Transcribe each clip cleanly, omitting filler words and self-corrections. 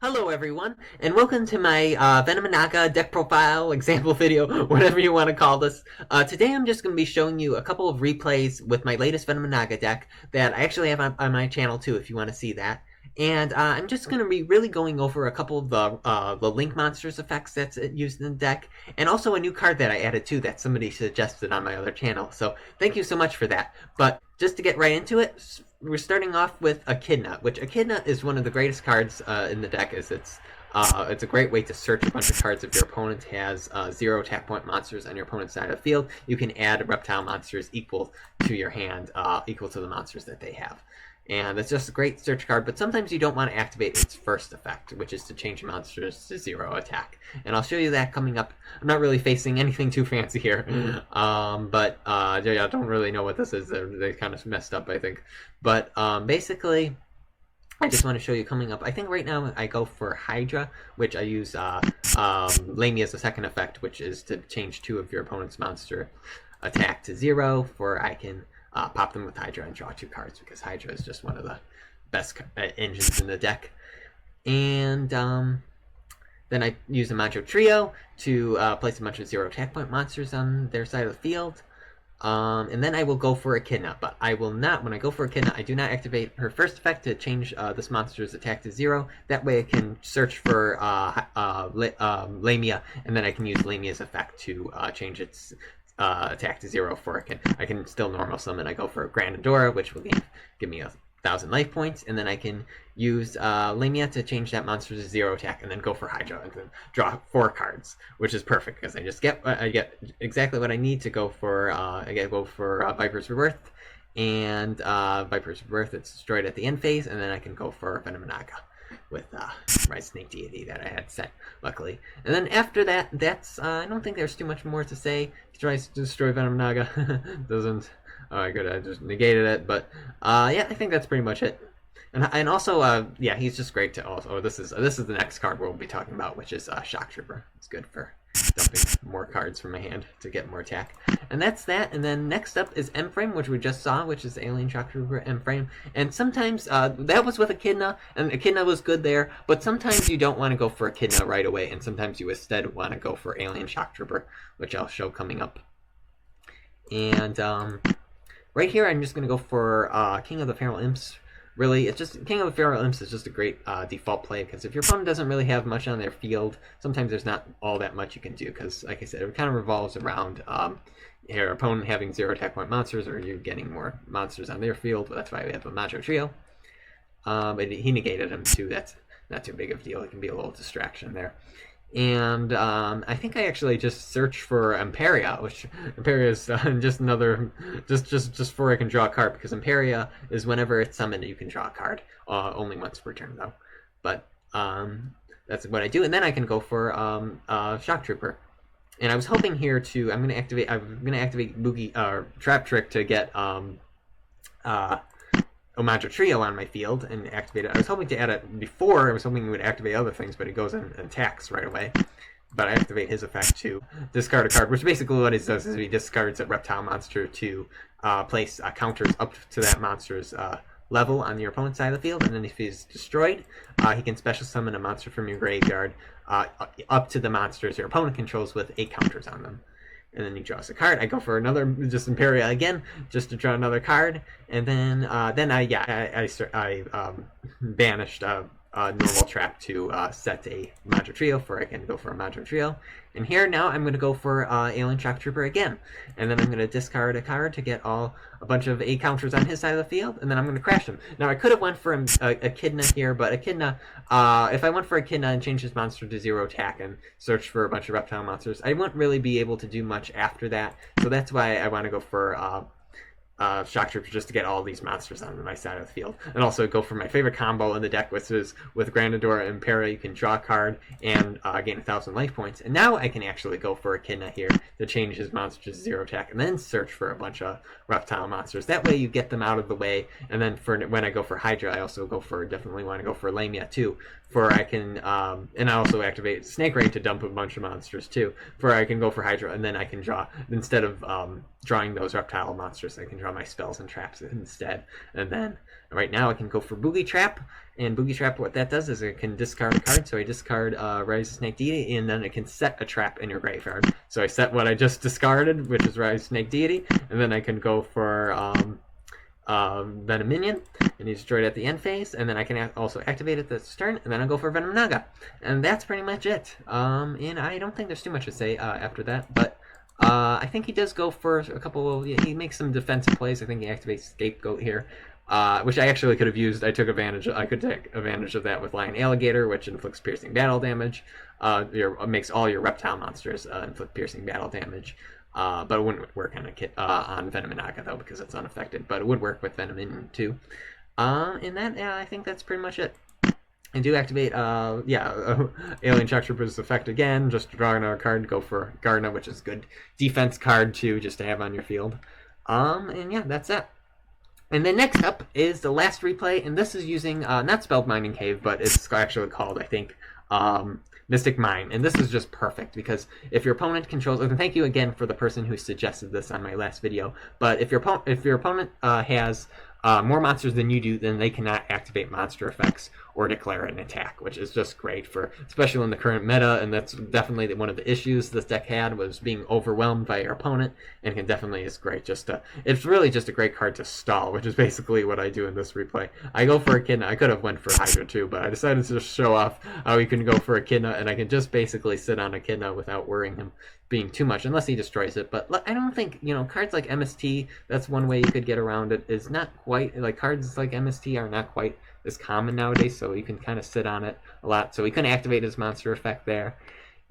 Hello everyone, and welcome to my Vennominaga deck profile example video, whatever you want to call this. Today I'm just going to be showing you a couple of replays with my latest Vennominaga deck that I actually have on my channel too, if you want to see that. And I'm just going to be really going over a couple of the Link Monsters effects that's used in the deck, and also a new card that I added too that somebody suggested on my other channel. So thank you so much for that. But just to get right into it, we're starting off with Echidna, which Echidna is one of the greatest cards in the deck. It's a great way to search a bunch of cards. If your opponent has 0 attack point monsters on your opponent's side of the field, you can add reptile monsters equal to your hand, equal to the monsters that they have. And it's just a great search card, but sometimes you don't want to activate its first effect, which is to change monsters to 0 attack. And I'll show you that coming up. I'm not really facing anything too fancy here, yeah, I don't really know what this is. They kind of messed up, I think. But basically, I just want to show you coming up. I think right now I go for Hydra, which I use Lamia as a second effect, which is to change 2 of your opponent's monster attack to 0, for I can pop them with Hydra and draw 2 cards, because Hydra is just one of the best engines in the deck. And then I use a Macho Trio to place a bunch of 0 attack point monsters on their side of the field. And then I will go for Echidna, but I will not, when I go for Echidna, I do not activate her first effect to change this monster's attack to 0. That way I can search for Lamia, and then I can use Lamia's effect to change its attack to 0 for I can still normal summon. I go for Grandadora, which will give me 1,000 life points, and then I can use Lamia to change that monster to 0 attack, and then go for Hydra and then draw 4 cards, which is perfect because I get exactly what I need to go for. Viper's Rebirth, and Viper's Rebirth, it's destroyed at the end phase, and then I can go for Vennominaga with my Snake Deity that I had set, luckily. And then after that, that's I don't think there's too much more to say. He tries to destroy Vennominaga, doesn't. Alright, good, I just negated it, but yeah, I think that's pretty much it. And also, yeah, he's just great to also. This is the next card we'll be talking about, which is Shock Trooper. It's good for dumping more cards from my hand to get more attack. And that's that. And then next up is M-Frame, which we just saw, which is Alien Shock Trooper M-Frame. And sometimes that was with Echidna, and Echidna was good there. But sometimes you don't want to go for Echidna right away, and sometimes you instead want to go for Alien Shock Trooper, which I'll show coming up. And right here, I'm just going to go for King of the Feral Imps. Really, it's just King of the Feral Imps is just a great default play, because if your opponent doesn't really have much on their field, sometimes there's not all that much you can do, because, like I said, it kind of revolves around your opponent having 0 attack point monsters, or you getting more monsters on their field. But that's why we have a Macho Trio. But he negated him too. That's not too big of a deal. It can be a little distraction there. And I think I actually just searched for Imperia, which Imperia is just another, just for I can draw a card, because Imperia is whenever it's summoned you can draw a card, only once per turn though. But that's what I do, and then I can go for Shock Trooper. And I was hoping here to, I'm gonna activate Boogie Trap Trick to get Macho Trio on my field and activate it. I was hoping to add it before. I was hoping it would activate other things, but it goes and attacks right away. But I activate his effect to discard a card, which basically what it does is he discards a reptile monster to place counters up to that monster's level on your opponent's side of the field, and then if he's destroyed, he can special summon a monster from your graveyard up to the monsters your opponent controls with 8 counters on them. And then he draws a card. I go for another, just Imperia again, just to draw another card. And then I banished a normal trap to set a Macho Trio, for I can go for a Macho Trio. And here now I'm going to go for Alien Shock Trooper again. And then I'm going to discard a card to get a bunch of 8 counters on his side of the field, and then I'm going to crash him. Now I could have went for Echidna here, but Echidna, if I went for Echidna and changed his monster to 0 attack and searched for a bunch of reptile monsters, I wouldn't really be able to do much after that. So that's why I want to go for Shock Trooper, just to get all these monsters on my side of the field. And also go for my favorite combo in the deck, which is with Grandadora and Imperia. You can draw a card and gain 1,000 life points. And now I can actually go for Echidna here to change his monster to 0 attack, and then search for a bunch of reptile monsters. That way you get them out of the way. And then for when I go for Hydra, I also definitely want to go for Lamia too, for I can, and I also activate Snake Rain to dump a bunch of monsters too, for I can go for Hydra, and then I can draw, instead of drawing those reptile monsters, I can draw my spells and traps instead. And then right now I can go for Boogie Trap, and Boogie Trap, what that does is it can discard a card, so I discard Rise of Snake Deity, and then it can set a trap in your graveyard. So I set what I just discarded, which is Rise of Snake Deity, and then I can go for Venominion, and he's destroyed at the end phase, and then I can also activate it this turn, and then I'll go for Vennominaga. And that's pretty much it. And I don't think there's too much to say after that, but I think he does go for a couple of, he makes some defensive plays. I think he activates Scapegoat here, which I actually could have used. I could take advantage of that with Lion Alligator, which inflicts piercing battle damage. Makes all your reptile monsters inflict piercing battle damage. But it wouldn't work on Vennominaga though, because it's unaffected. But it would work with Venominion too. And that, yeah, I think that's pretty much it. And do activate, Alien Shock Trooper's effect again, just to draw another card, go for Gardna, which is a good defense card too, just to have on your field. And yeah, that's it. And then next up is the last replay, and this is using, not Spelled Mining Cave, but it's actually called, I think, Mystic Mine. And this is just perfect, because if your opponent controls, and thank you again for the person who suggested this on my last video, but if your opponent has more monsters than you do, then they cannot activate monster effects or declare an attack, which is just great for, especially in the current meta, and that's definitely one of the issues this deck had, was being overwhelmed by your opponent, and it definitely is great just to, it's really just a great card to stall, which is basically what I do in this replay. I go for Echidna. I could have went for Hydra too, but I decided to just show off how you can go for Echidna, and I can just basically sit on Echidna without worrying him being too much, unless he destroys it. But I don't think, cards like MST, that's one way you could get around it, is not quite, like, cards like MST are not quite as common nowadays, so you can kind of sit on it a lot. So he couldn't activate his monster effect there.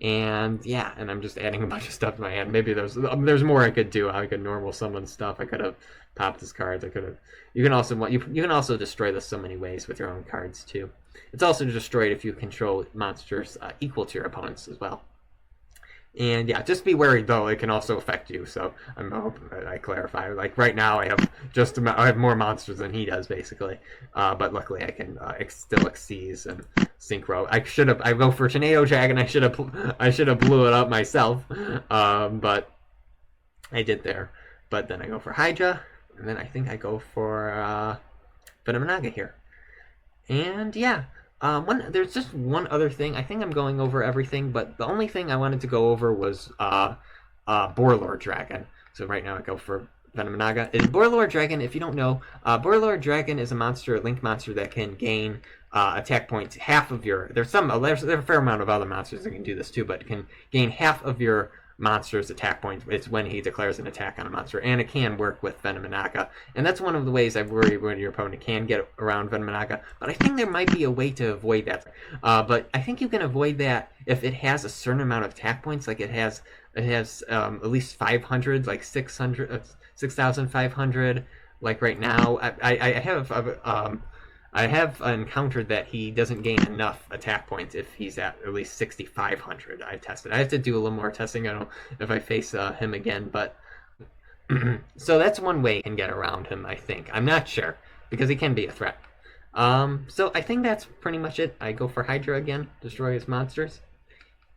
And yeah, and I'm just adding a bunch of stuff to my hand. Maybe there's more I could do. I could normal summon stuff. I could have popped his cards. I could have. You can also destroy this so many ways with your own cards too. It's also destroyed if you control monsters equal to your opponents as well. And yeah, just be wary though, it can also affect you, so I'm hoping that I clarify. Like right now I have more monsters than he does basically, but luckily I can still Xyz and Synchro. I go for Tornado Dragon. I should have blew it up myself, but I did there. But then I go for Hydra, and then I think I go for Vennominaga here. And yeah. There's just one other thing. I think I'm going over everything, but the only thing I wanted to go over was Borelord Dragon. So right now I go for Vennominaga. Borelord Dragon, if you don't know, Borelord Dragon is a link monster that can gain attack points, half of your... There's a fair amount of other monsters that can do this too, but it can gain half of your monster's attack points. It's when he declares an attack on a monster, and it can work with Vennominaga. And that's one of the ways I worry when your opponent can get around Vennominaga. But I think there might be a way to avoid that. But I think you can avoid that if it has a certain amount of attack points, like it has at least 500, like 600, 6,500. Like right now, I have encountered that he doesn't gain enough attack points if he's at least 6,500. I've tested. I have to do a little more testing. I don't know if I face him again, but so that's one way you can get around him, I think. I'm not sure, because he can be a threat. So I think that's pretty much it. I go for Hydra again, destroy his monsters.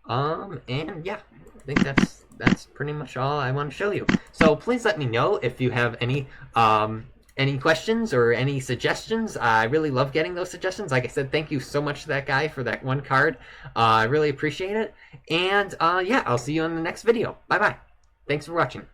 And yeah, I think that's pretty much all I want to show you. So please let me know if you have any questions or any suggestions. I really love getting those suggestions. Like I said, thank you so much to that guy for that one card. I really appreciate it. And yeah, I'll see you in the next video. Bye-bye. Thanks for watching.